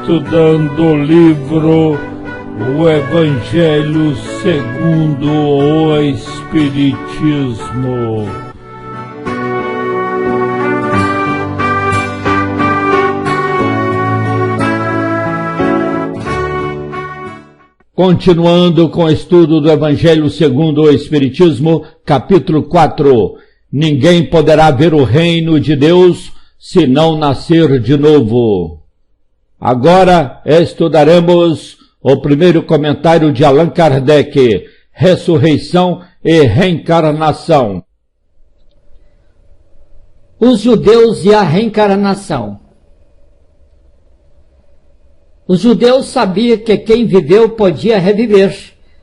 estudando o livro O Evangelho segundo o Espiritismo. Continuando com o estudo do Evangelho segundo o Espiritismo, capítulo 4. Ninguém poderá ver o reino de Deus se não nascer de novo. Agora estudaremos o primeiro comentário de Allan Kardec, Ressurreição e Reencarnação. Os judeus e a reencarnação. Os judeus sabiam que quem viveu podia reviver,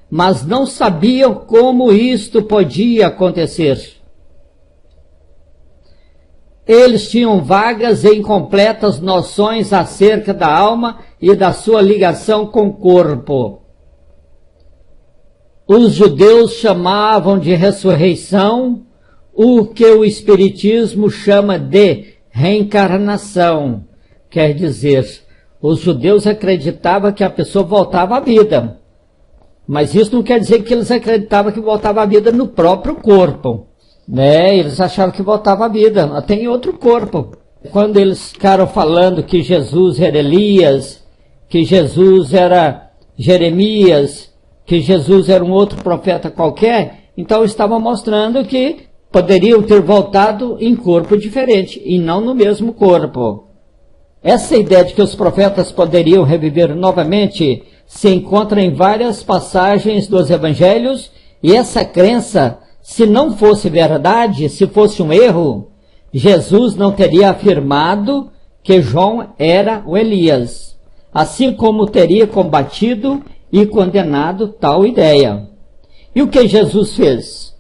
mas não sabiam como isto podia acontecer. Eles tinham vagas e incompletas noções acerca da alma e da sua ligação com o corpo. Os judeus chamavam de ressurreição o que o Espiritismo chama de reencarnação. Quer dizer, os judeus acreditavam que a pessoa voltava à vida. Mas isso não quer dizer que eles acreditavam que voltava à vida no próprio corpo. Eles achavam que voltava à vida, até em outro corpo. Quando eles ficaram falando que Jesus era Elias, que Jesus era Jeremias, que Jesus era um outro profeta qualquer, então estavam mostrando que poderiam ter voltado em corpo diferente, e não no mesmo corpo. Essa ideia de que os profetas poderiam reviver novamente se encontra em várias passagens dos evangelhos, e essa crença, se não fosse verdade, se fosse um erro, Jesus não teria afirmado que João era o Elias, assim como teria combatido e condenado tal ideia. E o que Jesus fez?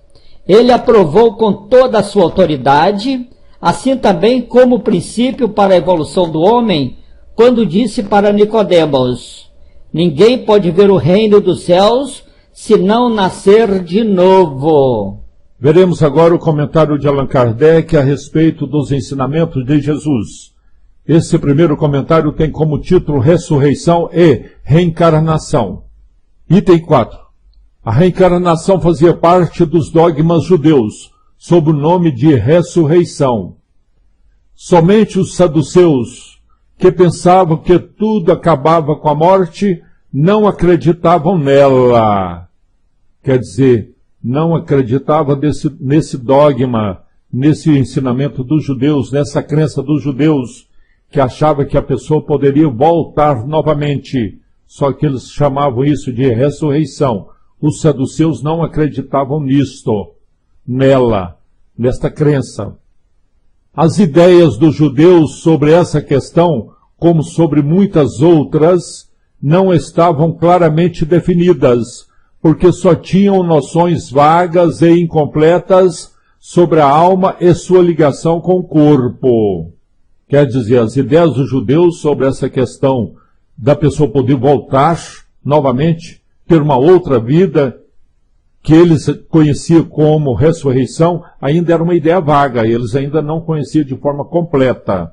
Ele aprovou com toda a sua autoridade, assim também como princípio para a evolução do homem, quando disse para Nicodemos: ninguém pode ver o reino dos céus se não nascer de novo. Veremos agora o comentário de Allan Kardec a respeito dos ensinamentos de Jesus. Esse primeiro comentário tem como título Ressurreição e Reencarnação. Item 4. A reencarnação fazia parte dos dogmas judeus, sob o nome de ressurreição. Somente os saduceus, que pensavam que tudo acabava com a morte, não acreditavam nela. Quer dizer, não acreditavam nesse dogma, nesse ensinamento dos judeus, nessa crença dos judeus, que achava que a pessoa poderia voltar novamente. Só que eles chamavam isso de ressurreição. Os saduceus não acreditavam nisto, nela, nesta crença. As ideias dos judeus sobre essa questão, como sobre muitas outras, não estavam claramente definidas, porque só tinham noções vagas e incompletas sobre a alma e sua ligação com o corpo. Quer dizer, as ideias dos judeus sobre essa questão da pessoa poder voltar novamente, ter uma outra vida, que eles conheciam como ressurreição, ainda era uma ideia vaga, eles ainda não conheciam de forma completa.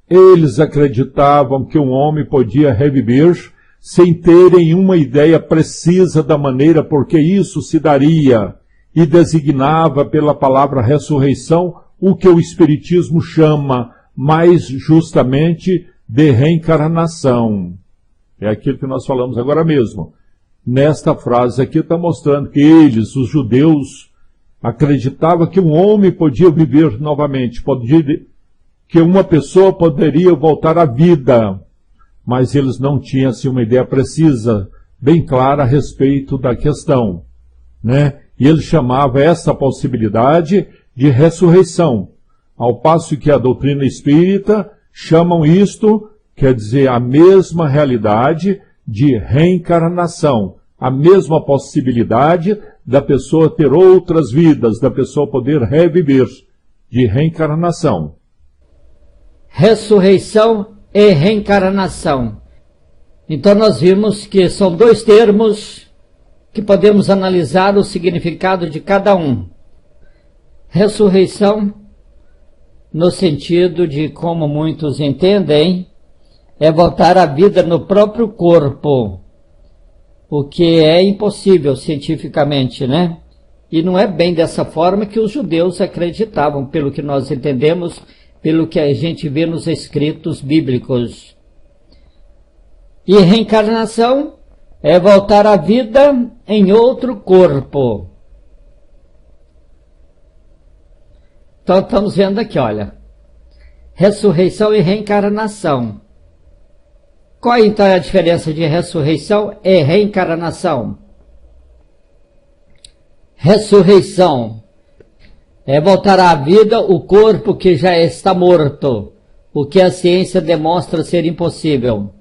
Eles acreditavam que um homem podia reviver sem terem uma ideia precisa da maneira por que isso se daria, e designava pela palavra ressurreição o que o Espiritismo chama, mais justamente, de reencarnação. É aquilo que nós falamos agora mesmo. Nesta frase aqui está mostrando que eles, os judeus, acreditavam que um homem podia viver novamente, que uma pessoa poderia voltar à vida, mas eles não tinham assim, uma ideia precisa, bem clara a respeito da questão, E eles chamavam essa possibilidade de ressurreição, ao passo que a doutrina espírita chamam isto, quer dizer, a mesma realidade de reencarnação, a mesma possibilidade da pessoa ter outras vidas, da pessoa poder reviver, de reencarnação. Ressurreição e reencarnação. Então nós vimos que são dois termos que podemos analisar o significado de cada um. Ressurreição, no sentido de, como muitos entendem, é voltar à vida no próprio corpo, o que é impossível cientificamente, né? E não é bem dessa forma que os judeus acreditavam, pelo que nós entendemos, pelo que a gente vê nos escritos bíblicos. E reencarnação é voltar à vida em outro corpo. Então estamos vendo aqui, olha, ressurreição e reencarnação. Qual então é a diferença de ressurreição e reencarnação? Ressurreição é voltar à vida o corpo que já está morto, o que a ciência demonstra ser impossível.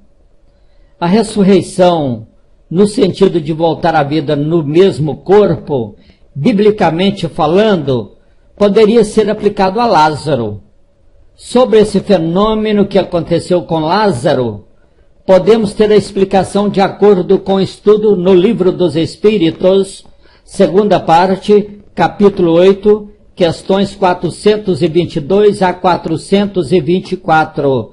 A ressurreição, no sentido de voltar à vida no mesmo corpo, biblicamente falando, poderia ser aplicado a Lázaro. Sobre esse fenômeno que aconteceu com Lázaro, podemos ter a explicação de acordo com o estudo no Livro dos Espíritos, segunda parte, capítulo 8, questões 422 a 424,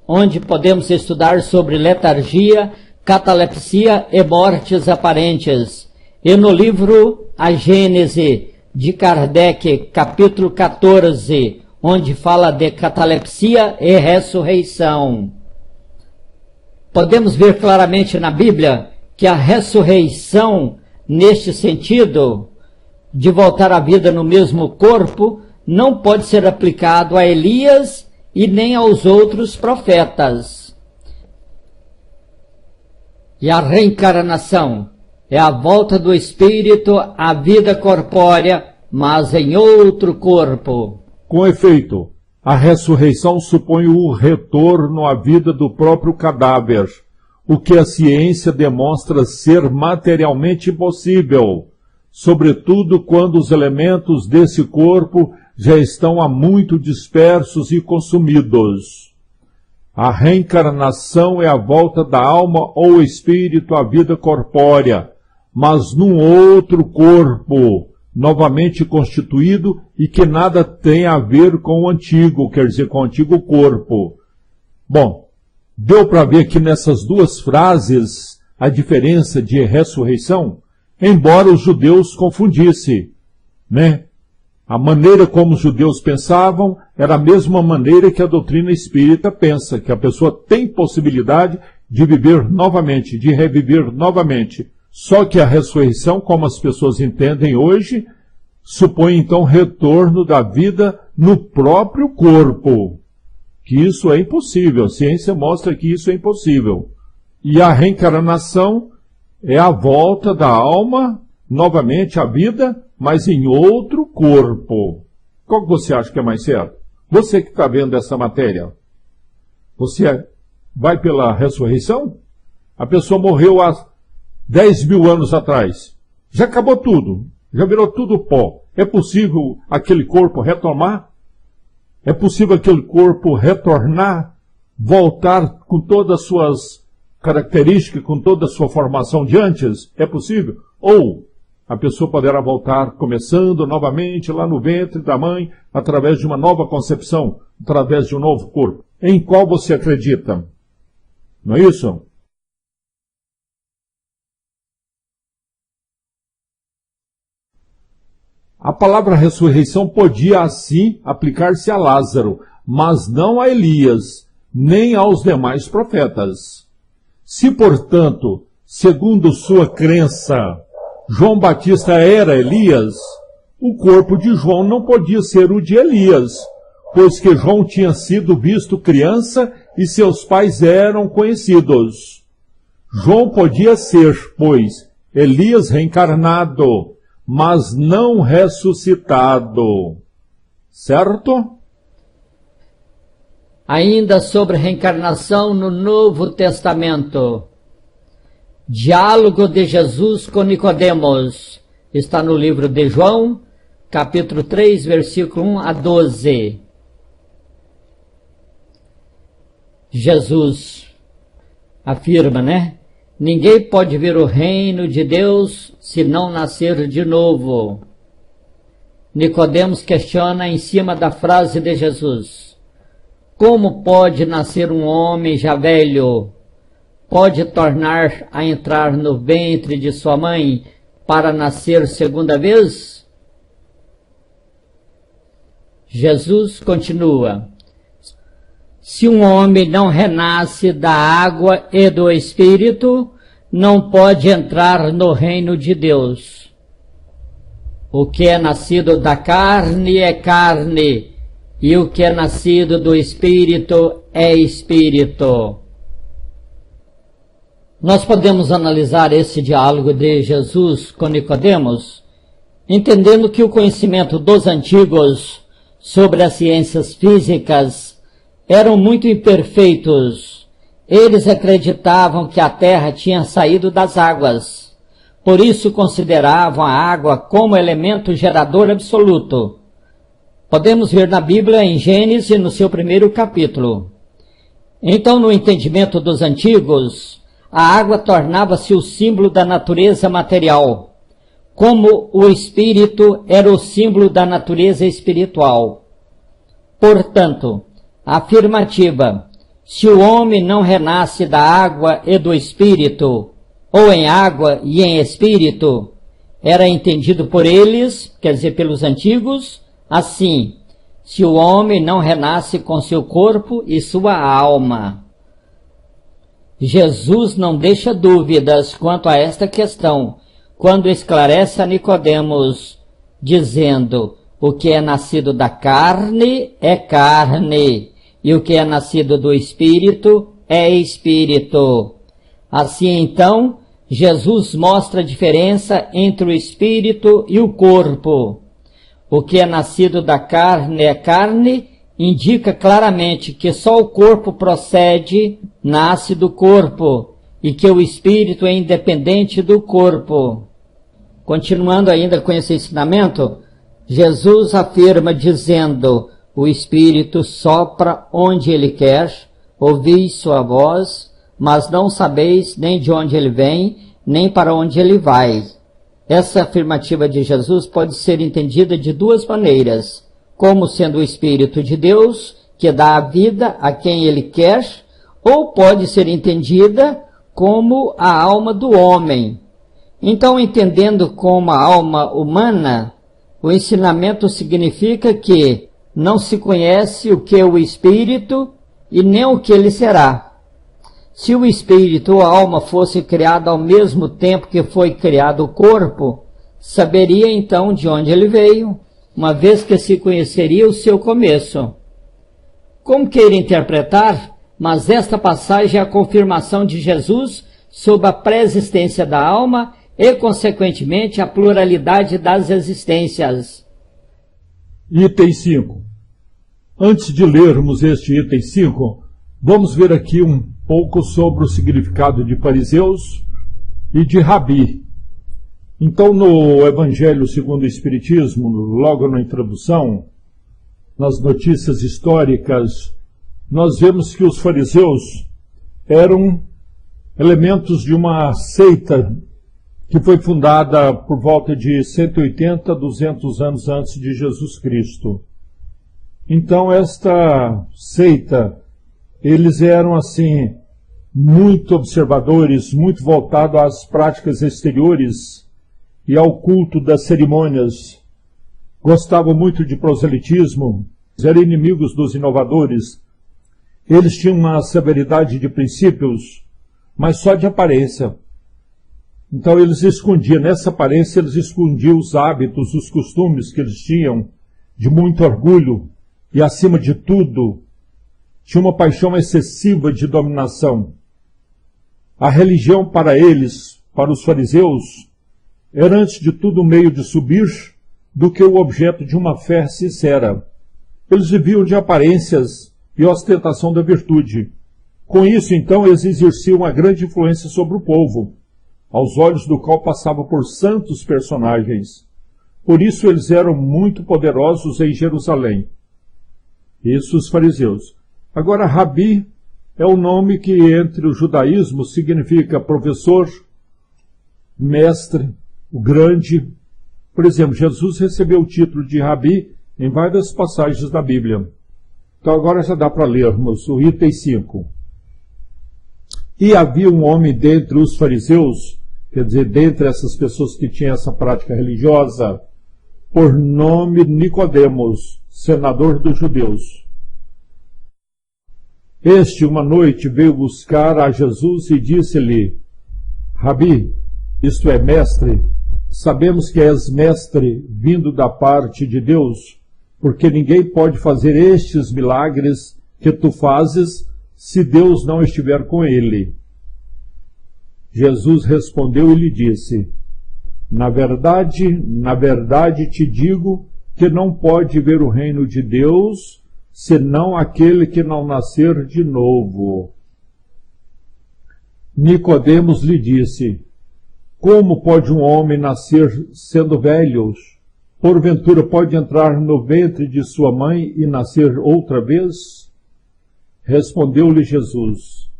onde podemos estudar sobre letargia, catalepsia e mortes aparentes. E no livro A Gênese, de Kardec, capítulo 14, onde fala de catalepsia e ressurreição. Podemos ver claramente na Bíblia que a ressurreição, neste sentido, de voltar à vida no mesmo corpo, não pode ser aplicado a Elias e nem aos outros profetas. E a reencarnação é a volta do espírito à vida corpórea, mas em outro corpo. Com efeito, a ressurreição supõe o retorno à vida do próprio cadáver, o que a ciência demonstra ser materialmente impossível, sobretudo quando os elementos desse corpo já estão há muito dispersos e consumidos. A reencarnação é a volta da alma ou espírito à vida corpórea, mas num outro corpo, novamente constituído e que nada tem a ver com o antigo, quer dizer, com o antigo corpo. Bom, deu para ver aqui nessas duas frases a diferença de ressurreição, embora os judeus confundissem, né? A maneira como os judeus pensavam era a mesma maneira que a doutrina espírita pensa, que a pessoa tem possibilidade de viver novamente, de reviver novamente. Só que a ressurreição, como as pessoas entendem hoje, supõe então retorno da vida no próprio corpo. Que isso é impossível, a ciência mostra que isso é impossível. E a reencarnação é a volta da alma novamente à vida, mas em outro corpo. Qual que você acha que é mais certo? Você que está vendo essa matéria, você vai pela ressurreição? A pessoa morreu há 10 mil anos atrás. Já acabou tudo. Já virou tudo pó. É possível aquele corpo retomar? É possível aquele corpo retornar, voltar com todas as suas características, com toda a sua formação de antes? É possível? Ou a pessoa poderá voltar começando novamente lá no ventre da mãe, através de uma nova concepção, através de um novo corpo. Em qual você acredita? Não é isso? A palavra ressurreição podia assim aplicar-se a Lázaro, mas não a Elias, nem aos demais profetas. Se, portanto, segundo sua crença, João Batista era Elias, o corpo de João não podia ser o de Elias, pois que João tinha sido visto criança e seus pais eram conhecidos. João podia ser, pois, Elias reencarnado, mas não ressuscitado. Certo? Ainda sobre reencarnação no Novo Testamento. Diálogo de Jesus com Nicodemos. Está no livro de João, capítulo 3, versículo 1 a 12. Jesus afirma, né? Ninguém pode ver o reino de Deus se não nascer de novo. Nicodemos questiona em cima da frase de Jesus. Como pode nascer um homem já velho? Pode tornar a entrar no ventre de sua mãe para nascer segunda vez? Jesus continua: se um homem não renasce da água e do Espírito, não pode entrar no reino de Deus. O que é nascido da carne é carne, e o que é nascido do Espírito é Espírito. Nós podemos analisar esse diálogo de Jesus com Nicodemos, entendendo que o conhecimento dos antigos sobre as ciências físicas eram muito imperfeitos. Eles acreditavam que a terra tinha saído das águas. Por isso consideravam a água como elemento gerador absoluto. Podemos ver na Bíblia, em Gênesis, no seu primeiro capítulo. Então, no entendimento dos antigos, a água tornava-se o símbolo da natureza material, como o Espírito era o símbolo da natureza espiritual. Portanto, afirmativa: se o homem não renasce da água e do Espírito, ou em água e em Espírito, era entendido por eles, quer dizer, pelos antigos, assim: se o homem não renasce com seu corpo e sua alma. Jesus não deixa dúvidas quanto a esta questão, quando esclarece a Nicodemos, dizendo: o que é nascido da carne é carne, e o que é nascido do Espírito é Espírito. Assim, então, Jesus mostra a diferença entre o Espírito e o corpo. O que é nascido da carne é carne, indica claramente que só o corpo nasce do corpo, e que o Espírito é independente do corpo. Continuando ainda com esse ensinamento, Jesus afirma dizendo: o Espírito sopra onde ele quer, ouvis sua voz, mas não sabeis nem de onde ele vem, nem para onde ele vai. Essa afirmativa de Jesus pode ser entendida de duas maneiras: como sendo o Espírito de Deus, que dá a vida a quem ele quer, ou pode ser entendida como a alma do homem. Então, entendendo como a alma humana, o ensinamento significa que não se conhece o que é o Espírito e nem o que ele será. Se o Espírito ou a alma fosse criado ao mesmo tempo que foi criado o corpo, saberia então de onde ele veio, uma vez que se conheceria o seu começo. Como queira interpretar, mas esta passagem é a confirmação de Jesus sobre a pré-existência da alma e, consequentemente, a pluralidade das existências. Item 5. Antes de lermos este item 5, vamos ver aqui um pouco sobre o significado de fariseus e de rabi. Então, no Evangelho segundo o Espiritismo, logo na introdução, nas notícias históricas, nós vemos que os fariseus eram elementos de uma seita que foi fundada por volta de 180 a 200 anos antes de Jesus Cristo. Então, esta seita, eles eram, assim, muito observadores, muito voltados às práticas exteriores e ao culto das cerimônias. Gostavam muito de proselitismo, eram inimigos dos inovadores. Eles tinham uma severidade de princípios, mas só de aparência. Então eles escondiam, nessa aparência eles escondiam os hábitos, os costumes que eles tinham, de muito orgulho, e acima de tudo, tinha uma paixão excessiva de dominação. A religião para eles, para os fariseus, era antes de tudo um meio de subir do que o objeto de uma fé sincera. Eles viviam de aparências e ostentação da virtude. Com isso, então, eles exerciam uma grande influência sobre o povo, aos olhos do qual passava por santos personagens. Por isso eles eram muito poderosos em Jerusalém. Isso os fariseus. Agora, Rabi é o nome que entre o judaísmo significa professor, mestre, o grande. Por exemplo, Jesus recebeu o título de Rabi em várias passagens da Bíblia. Então agora já dá para lermos o item 5. E havia um homem dentre os fariseus, quer dizer, dentre essas pessoas que tinham essa prática religiosa, por nome Nicodemos, senador dos judeus. Este, uma noite, veio buscar a Jesus e disse-lhe: Rabi, isto é, mestre, sabemos que és mestre vindo da parte de Deus, porque ninguém pode fazer estes milagres que tu fazes se Deus não estiver com ele. Jesus respondeu e lhe disse: na verdade te digo que não pode ver o reino de Deus senão aquele que não nascer de novo. Nicodemos lhe disse: como pode um homem nascer sendo velho? Porventura pode entrar no ventre de sua mãe e nascer outra vez? Respondeu-lhe Jesus: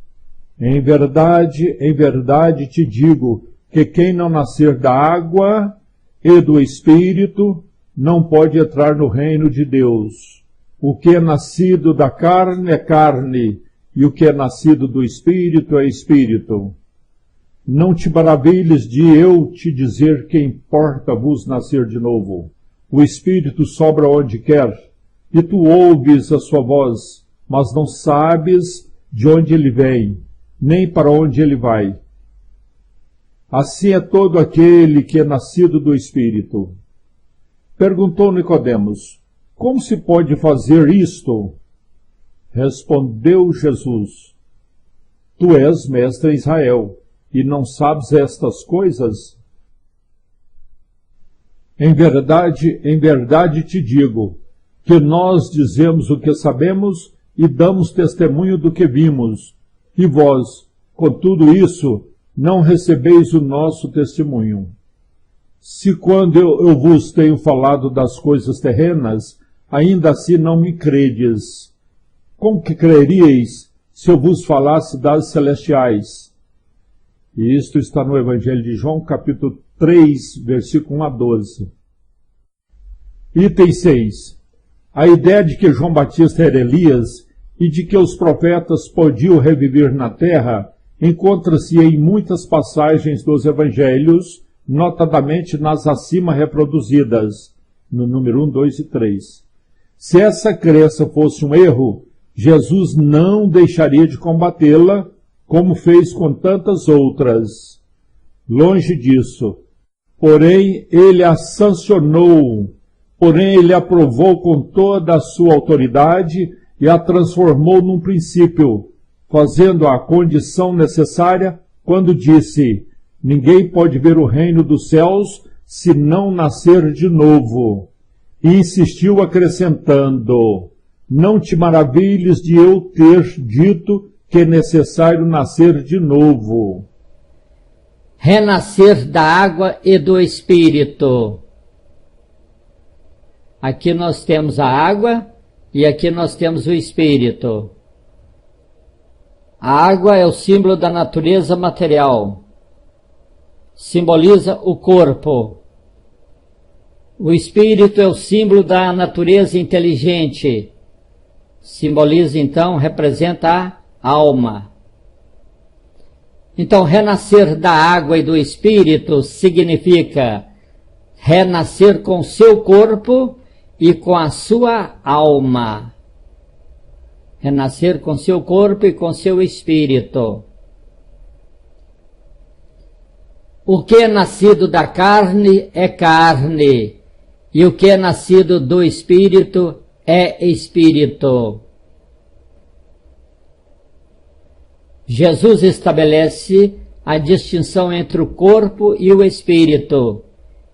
em verdade te digo que quem não nascer da água e do Espírito não pode entrar no reino de Deus. O que é nascido da carne é carne, e o que é nascido do Espírito é Espírito. Não te maravilhes de eu te dizer que importa-vos nascer de novo. O Espírito sobra onde quer, e tu ouves a sua voz, mas não sabes de onde ele vem, nem para onde ele vai. Assim é todo aquele que é nascido do Espírito. Perguntou Nicodemos: como se pode fazer isto? Respondeu Jesus: tu és mestre em Israel, e não sabes estas coisas? Em verdade te digo, que nós dizemos o que sabemos e damos testemunho do que vimos, e vós, com tudo isso, não recebeis o nosso testemunho. Se quando eu vos tenho falado das coisas terrenas, ainda assim não me credes, como que creríeis se eu vos falasse das celestiais? E isto está no Evangelho de João, capítulo 3, versículo 1 a 12. Item 6. A ideia de que João Batista era Elias e de que os profetas podiam reviver na terra encontra-se em muitas passagens dos Evangelhos, notadamente nas acima reproduzidas, no número 1, 2 e 3. Se essa crença fosse um erro, Jesus não deixaria de combatê-la, como fez com tantas outras. Longe disso. Porém, ele a sancionou, ele aprovou com toda a sua autoridade e a transformou num princípio, fazendo a condição necessária quando disse: ninguém pode ver o reino dos céus se não nascer de novo. E insistiu acrescentando: não te maravilhes de eu ter dito que é necessário nascer de novo. Renascer da água e do Espírito. Aqui nós temos a água e aqui nós temos o Espírito. A água é o símbolo da natureza material. Simboliza o corpo. O Espírito é o símbolo da natureza inteligente. Simboliza, então, representa a alma. Então, renascer da água e do Espírito significa renascer com seu corpo e com a sua alma. Renascer com seu corpo e com seu espírito. O que é nascido da carne é carne, e o que é nascido do espírito é espírito. Jesus estabelece a distinção entre o corpo e o espírito,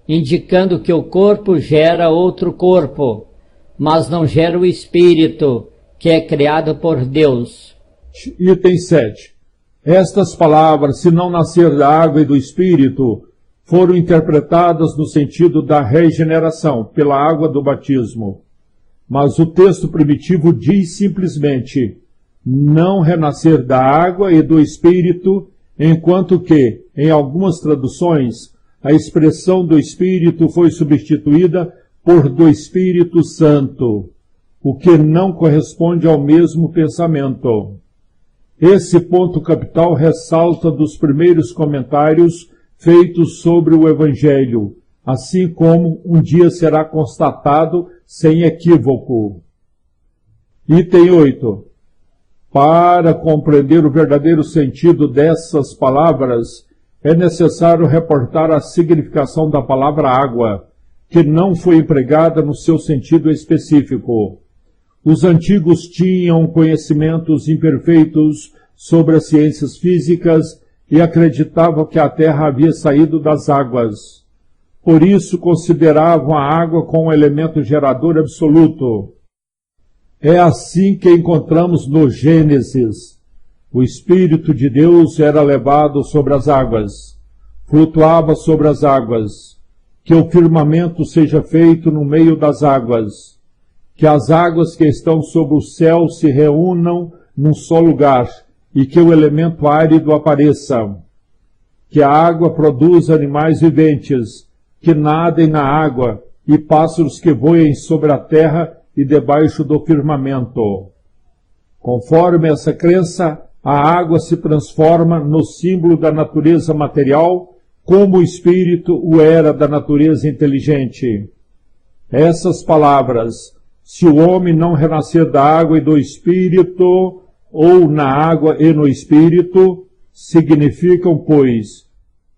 indicando que o corpo gera outro corpo, mas não gera o espírito, que é criado por Deus. Item 7. Estas palavras, se não nascer da água e do Espírito, foram interpretadas no sentido da regeneração, pela água do batismo. Mas o texto primitivo diz simplesmente: não renascer da água e do Espírito, enquanto que, em algumas traduções, a expressão do Espírito foi substituída por do Espírito Santo. o que não corresponde ao mesmo pensamento. Esse ponto capital ressalta dos primeiros comentários feitos sobre o Evangelho, assim como um dia será constatado sem equívoco. Item 8. Para compreender o verdadeiro sentido dessas palavras, é necessário reportar a significação da palavra água, que não foi empregada no seu sentido específico. Os antigos tinham conhecimentos imperfeitos sobre as ciências físicas e acreditavam que a Terra havia saído das águas. Por isso consideravam a água como um elemento gerador absoluto. É assim que encontramos no Gênesis. O Espírito de Deus era levado sobre as águas, flutuava sobre as águas, que o firmamento seja feito no meio das águas, que as águas que estão sobre o céu se reúnam num só lugar e que o elemento árido apareça, que a água produza animais viventes, que nadem na água e pássaros que voem sobre a terra e debaixo do firmamento. Conforme essa crença, a água se transforma no símbolo da natureza material, como o Espírito o era da natureza inteligente. Essas palavras, se o homem não renascer da água e do Espírito, ou na água e no Espírito, significam, pois,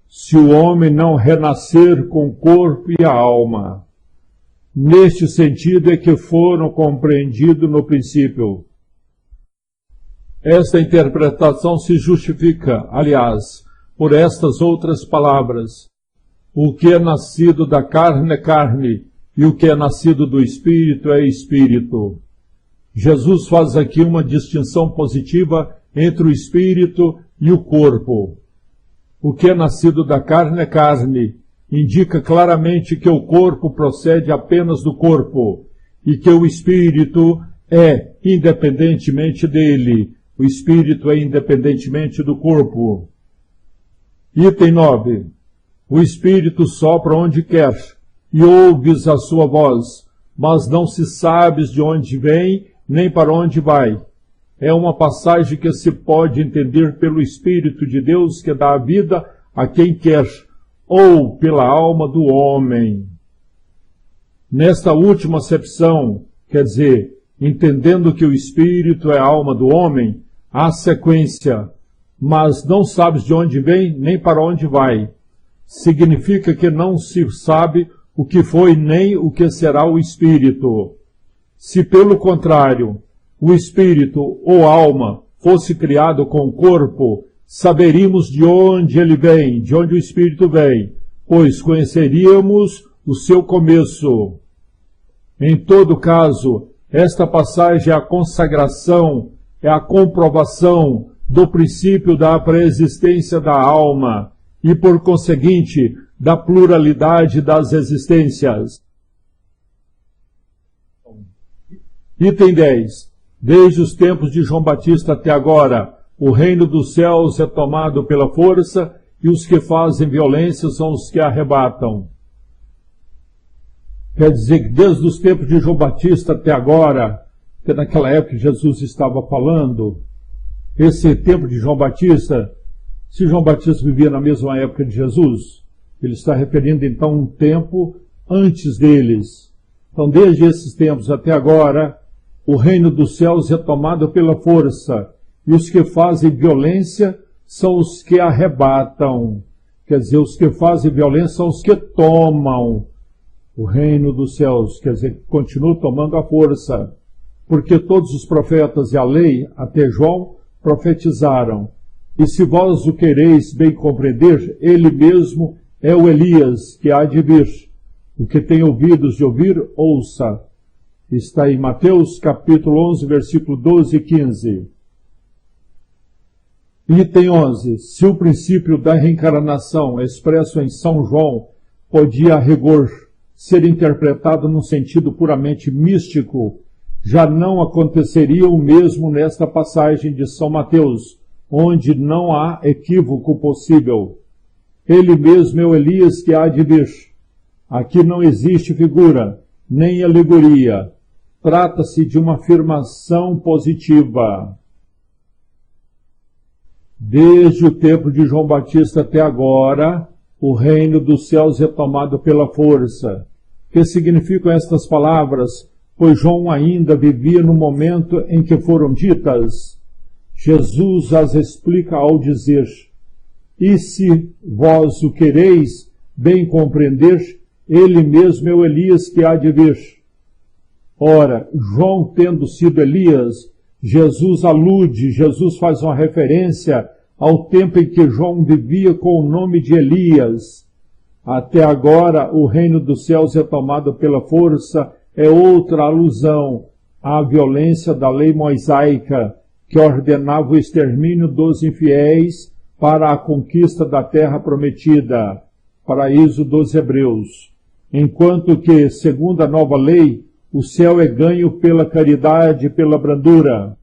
se o homem não renascer com o corpo e a alma. Neste sentido é que foram compreendidos no princípio. Esta interpretação se justifica, aliás, por estas outras palavras. O que é nascido da carne é carne, e o que é nascido do Espírito é Espírito. Jesus faz aqui uma distinção positiva entre o Espírito e o corpo. O que é nascido da carne é carne, indica claramente que o corpo procede apenas do corpo e que o Espírito é independentemente dele. O Espírito é independentemente do corpo. Item 9. O Espírito sopra onde quer e ouves a sua voz, mas não se sabes de onde vem nem para onde vai. É uma passagem que se pode entender pelo Espírito de Deus que dá a vida a quem quer, ou pela alma do homem. Nesta última acepção, quer dizer, entendendo que o Espírito é a alma do homem, há sequência, mas não sabes de onde vem nem para onde vai. Significa que não se sabe o que foi nem o que será o Espírito. Se, pelo contrário, o Espírito ou alma fosse criado com o corpo, saberíamos de onde ele vem, de onde o Espírito vem, pois conheceríamos o seu começo. Em todo caso, esta passagem é a consagração, é a comprovação do princípio da pré-existência da alma e, por conseguinte, da pluralidade das existências. Item 10. Desde os tempos de João Batista até agora, o reino dos céus é tomado pela força e os que fazem violência são os que arrebatam. Quer dizer que desde os tempos de João Batista até agora, que naquela época Jesus estava falando, esse tempo de João Batista, se João Batista vivia na mesma época de Jesus, ele está referindo então um tempo antes deles. Então, desde esses tempos até agora, o reino dos céus é tomado pela força, e os que fazem violência são os que arrebatam. Quer dizer, os que fazem violência são os que tomam o reino dos céus, quer dizer, continuam tomando a força. Porque todos os profetas e a lei, até João, profetizaram. E se vós o quereis bem compreender, ele mesmo é o Elias que há de vir. O que tem ouvidos de ouvir, ouça. Está em Mateus capítulo 11, versículo 12 e 15. Item 11. Se o princípio da reencarnação expresso em São João podia, a rigor, ser interpretado num sentido puramente místico, já não aconteceria o mesmo nesta passagem de São Mateus, onde não há equívoco possível. Ele mesmo é o Elias que há de vir. Aqui não existe figura, nem alegoria. Trata-se de uma afirmação positiva. Desde o tempo de João Batista até agora, o reino dos céus é tomado pela força. O que significam estas palavras? Pois João ainda vivia no momento em que foram ditas. Jesus as explica ao dizer: e se vós o quereis bem compreender, ele mesmo é o Elias que há de vir. Ora, João tendo sido Elias, Jesus faz uma referência ao tempo em que João vivia com o nome de Elias. Até agora, o reino dos céus é tomado pela força, é outra alusão à violência da lei mosaica, que ordenava o extermínio dos infiéis para a conquista da terra prometida, paraíso dos hebreus. Enquanto que, segundo a nova lei, o céu é ganho pela caridade e pela brandura.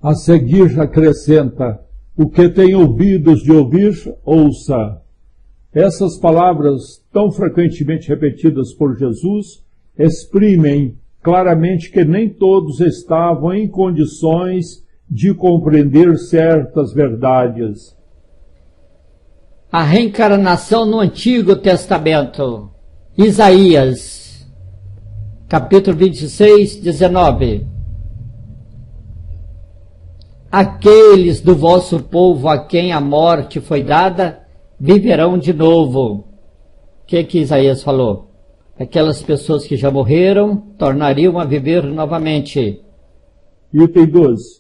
A seguir acrescenta: o que tem ouvidos de ouvir, ouça. Essas palavras, tão frequentemente repetidas por Jesus, exprimem claramente que nem todos estavam em condições de compreender certas verdades. A reencarnação no Antigo Testamento. Isaías, capítulo 26, 19. Aqueles do vosso povo a quem a morte foi dada, viverão de novo. O que Isaías falou? Aquelas pessoas que já morreram, tornariam a viver novamente. Item 12.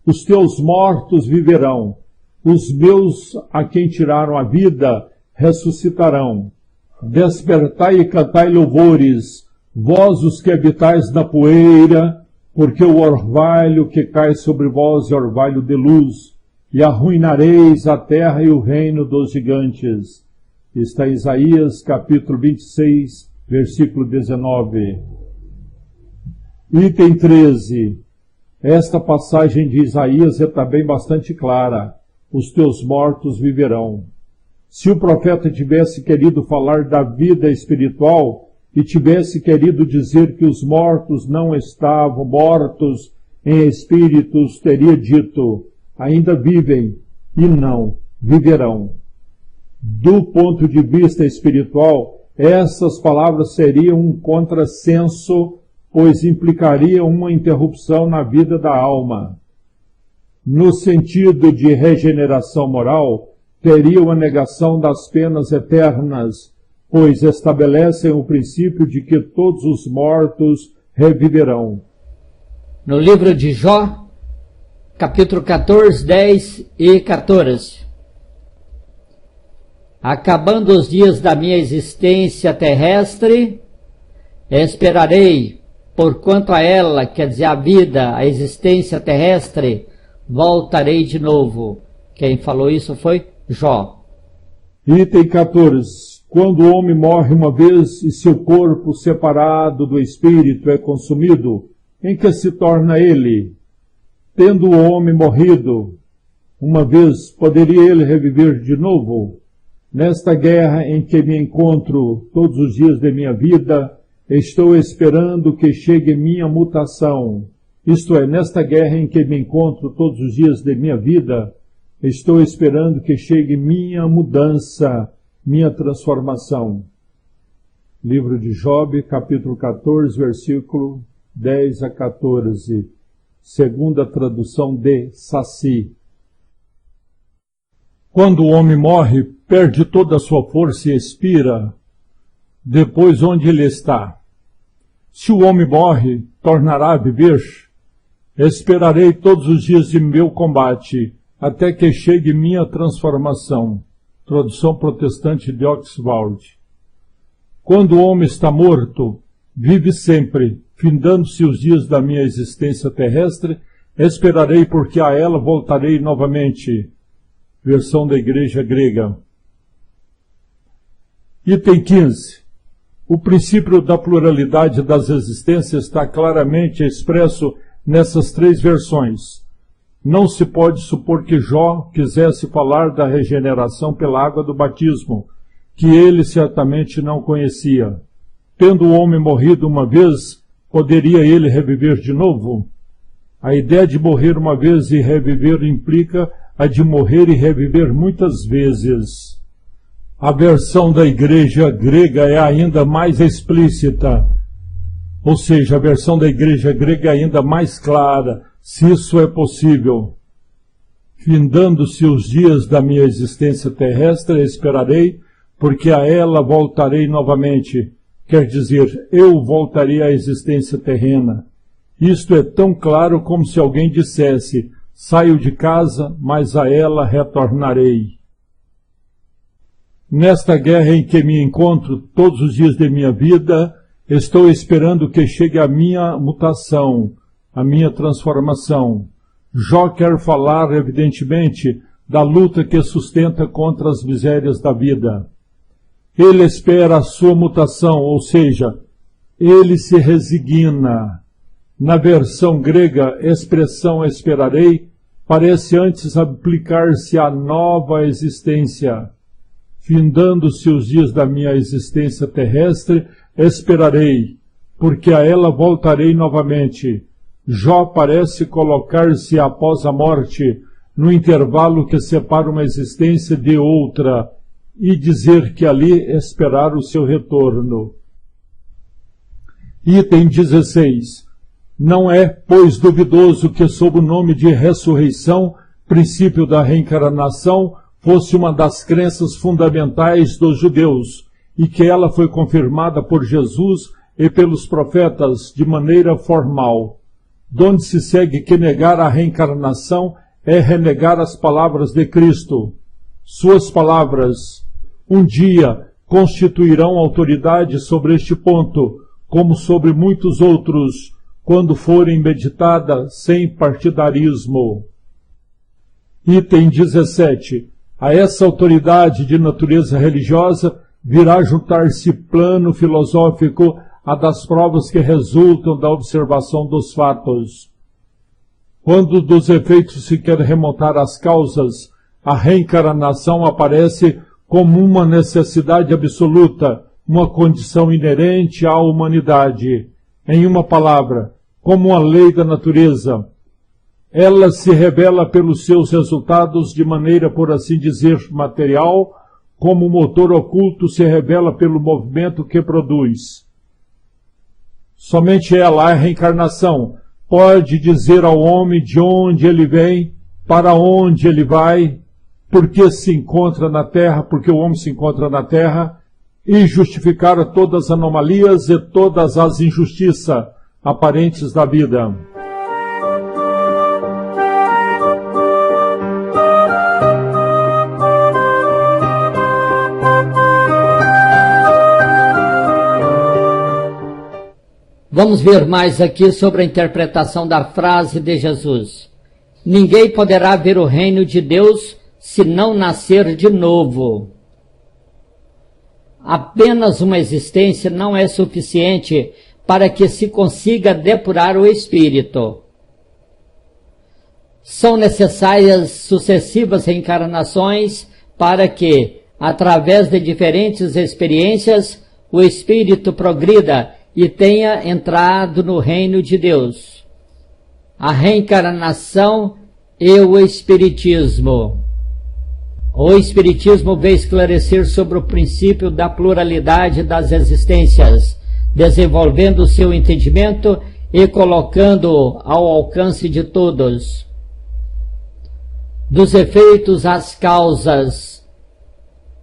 Os teus mortos viverão, os meus a quem tiraram a vida ressuscitarão. Despertai e cantai louvores, vós os que habitais na poeira, porque o orvalho que cai sobre vós é orvalho de luz, e arruinareis a terra e o reino dos gigantes. Está Isaías, capítulo 26, versículo 19. Item 13. Esta passagem de Isaías é também bastante clara. Os teus mortos viverão. Se o profeta tivesse querido falar da vida espiritual e tivesse querido dizer que os mortos não estavam mortos em espíritos, teria dito: ainda vivem, e não viverão. Do ponto de vista espiritual, essas palavras seriam um contrassenso, pois implicariam uma interrupção na vida da alma. No sentido de regeneração moral, teriam a negação das penas eternas, pois estabelecem o princípio de que todos os mortos reviverão. No livro de Jó, capítulo 14, 10 e 14. Acabando os dias da minha existência terrestre, esperarei, porquanto a ela, quer dizer, a vida, a existência terrestre, voltarei de novo. Quem falou isso foi Jó. Item 14. Quando o homem morre uma vez e seu corpo separado do espírito é consumido, em que se torna ele? Tendo o homem morrido uma vez, poderia ele reviver de novo? Nesta guerra em que me encontro todos os dias de minha vida, estou esperando que chegue minha mutação. Isto é, nesta guerra em que me encontro todos os dias de minha vida, estou esperando que chegue minha mudança, minha transformação. Livro de Job, capítulo 14, versículo 10 a 14. Segunda tradução de Saci. Quando o homem morre, perde toda a sua força e expira. Depois, onde ele está? Se o homem morre, tornará a viver? Esperarei todos os dias de meu combate, até que chegue minha transformação. Tradução protestante de Oxford. Quando o homem está morto, vive sempre, findando-se os dias da minha existência terrestre, esperarei porque a ela voltarei novamente. Versão da Igreja Grega. Item 15. O princípio da pluralidade das existências está claramente expresso nessas três versões. Não se pode supor que Jó quisesse falar da regeneração pela água do batismo, que ele certamente não conhecia. Tendo o homem morrido uma vez, poderia ele reviver de novo? A ideia de morrer uma vez e reviver implica a de morrer e reviver muitas vezes. A versão da igreja grega é ainda mais explícita, ou seja, a versão da igreja grega é ainda mais clara, se isso é possível. Findando-se os dias da minha existência terrestre, esperarei, porque a ela voltarei novamente. Quer dizer, eu voltarei à existência terrena. Isto é tão claro como se alguém dissesse, saio de casa, mas a ela retornarei. Nesta guerra em que me encontro todos os dias de minha vida, estou esperando que chegue a minha mutação, a minha transformação. Jó quer falar, evidentemente, da luta que sustenta contra as misérias da vida. Ele espera a sua mutação, ou seja, ele se resigna. Na versão grega, expressão esperarei parece antes aplicar-se à nova existência. Findando-se os dias da minha existência terrestre, esperarei, porque a ela voltarei novamente. Jó parece colocar-se após a morte, no intervalo que separa uma existência de outra, e dizer que ali esperar o seu retorno. Item 16. Não é, pois, duvidoso que sob o nome de ressurreição, princípio da reencarnação, fosse uma das crenças fundamentais dos judeus, e que ela foi confirmada por Jesus e pelos profetas de maneira formal. Donde se segue que negar a reencarnação é renegar as palavras de Cristo. Suas palavras, um dia, constituirão autoridade sobre este ponto, como sobre muitos outros, quando forem meditadas sem partidarismo. Item 17. A essa autoridade de natureza religiosa virá juntar-se plano filosófico a das provas que resultam da observação dos fatos. Quando dos efeitos se quer remontar às causas, a reencarnação aparece como uma necessidade absoluta, uma condição inerente à humanidade. Em uma palavra, como uma lei da natureza. Ela se revela pelos seus resultados de maneira, por assim dizer, material, como o motor oculto se revela pelo movimento que produz. Somente ela, a reencarnação, pode dizer ao homem de onde ele vem, para onde ele vai, por que se encontra na Terra, porque o homem se encontra na Terra, e justificar todas as anomalias e todas as injustiças aparentes da vida. Vamos ver mais aqui sobre a interpretação da frase de Jesus. Ninguém poderá ver o reino de Deus se não nascer de novo. Apenas uma existência não é suficiente para que se consiga depurar o espírito. São necessárias sucessivas reencarnações para que, através de diferentes experiências, o espírito progrida e tenha entrado no reino de Deus. A reencarnação e o espiritismo. O espiritismo veio esclarecer sobre o princípio da pluralidade das existências, desenvolvendo seu entendimento e colocando-o ao alcance de todos. Dos efeitos às causas,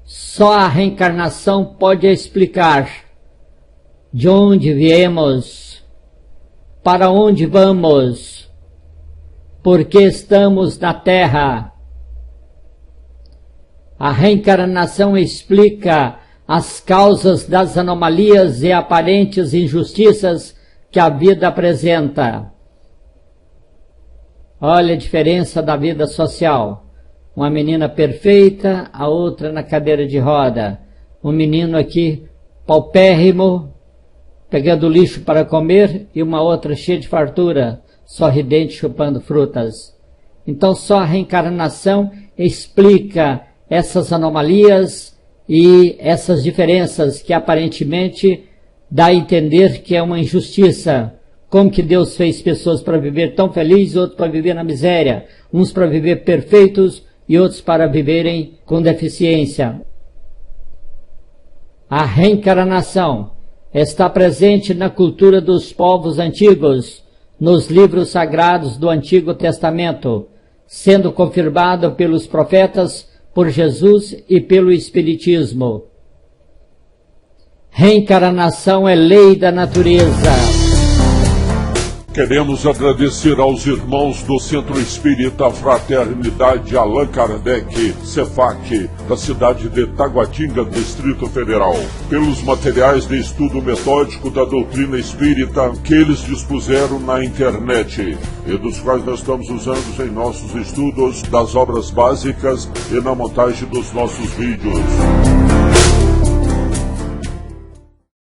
só a reencarnação pode explicar de onde viemos, para onde vamos, por que estamos na Terra. A reencarnação explica as causas das anomalias e aparentes injustiças que a vida apresenta. Olha a diferença da vida social. Uma menina perfeita, a outra na cadeira de roda. Um menino aqui paupérrimo, pegando lixo para comer, e uma outra cheia de fartura, sorridente, chupando frutas. Então só a reencarnação explica essas anomalias e essas diferenças que aparentemente dá a entender que é uma injustiça. Como que Deus fez pessoas para viver tão felizes, outros para viver na miséria, uns para viver perfeitos e outros para viverem com deficiência. A reencarnação está presente na cultura dos povos antigos, nos livros sagrados do Antigo Testamento, sendo confirmado pelos profetas, por Jesus e pelo Espiritismo. Reencarnação é lei da natureza. Queremos agradecer aos irmãos do Centro Espírita Fraternidade Allan Kardec, CEFAC, da cidade de Taguatinga, Distrito Federal, pelos materiais de estudo metódico da doutrina espírita que eles dispuseram na internet e dos quais nós estamos usando em nossos estudos das obras básicas e na montagem dos nossos vídeos.